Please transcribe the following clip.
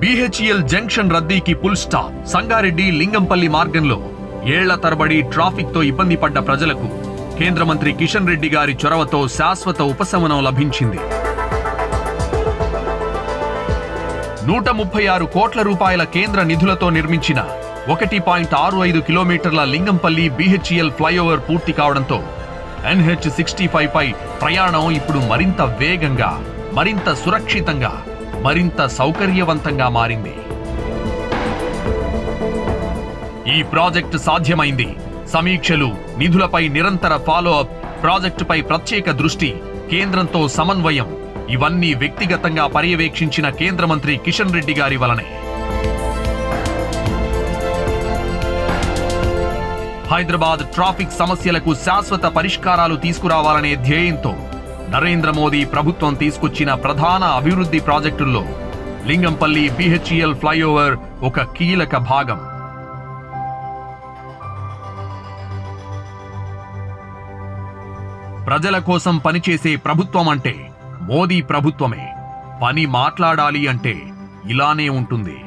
BHEL junction రద్దీకి full stop. Sangareddy Lingampally మార్గంలో ఏళ్ల తరబడి ట్రాఫిక్ తో ఇబ్బంది పడ్డ ప్రజలకు కేంద్ర మంత్రి కిషన్ రెడ్డి గారి చొరవతో శాశ్వత ఉపశమనం లభించింది. 136 కోట్ల రూపాయల కేంద్ర నిధులతో నిర్మించిన 1.65 కిలోమీటర్ల లింగంపల్లి BHEL ఫ్లైఓవర్ పూర్తి కావడంతో NH65 పై ప్రయాణం ఇప్పుడు మరింత వేగంగా, మరింత సురక్షితంగా, మరింత సౌకర్యవంతంగా మారింది. ఈ ప్రాజెక్టు సాధ్యమైంది సమీక్షలు, నిధులపై నిరంతర ఫాలోఅప్, ప్రాజెక్టుపై ప్రత్యేక దృష్టి, కేంద్రంతో సమన్వయం, ఇవన్నీ వ్యక్తిగతంగా పర్యవేక్షించిన కేంద్ర మంత్రి కిషన్ రెడ్డి గారి వలనే. హైదరాబాద్ ట్రాఫిక్ సమస్యలకు శాశ్వత పరిష్కారాలు తీసుకురావాలనే ధ్యేయంతో నరేంద్ర మోదీ ప్రభుత్వం తీసుకొచ్చిన ప్రధాన అభివృద్ధి ప్రాజెక్టుల్లో లింగంపల్లి BHEL ఫ్లైఓవర్ ఒక కీలక భాగం. ప్రజల కోసం పనిచేసే ప్రభుత్వం అంటే మోదీ ప్రభుత్వమే. పని మాట్లాడాలి అంటే ఇలానే ఉంటుంది.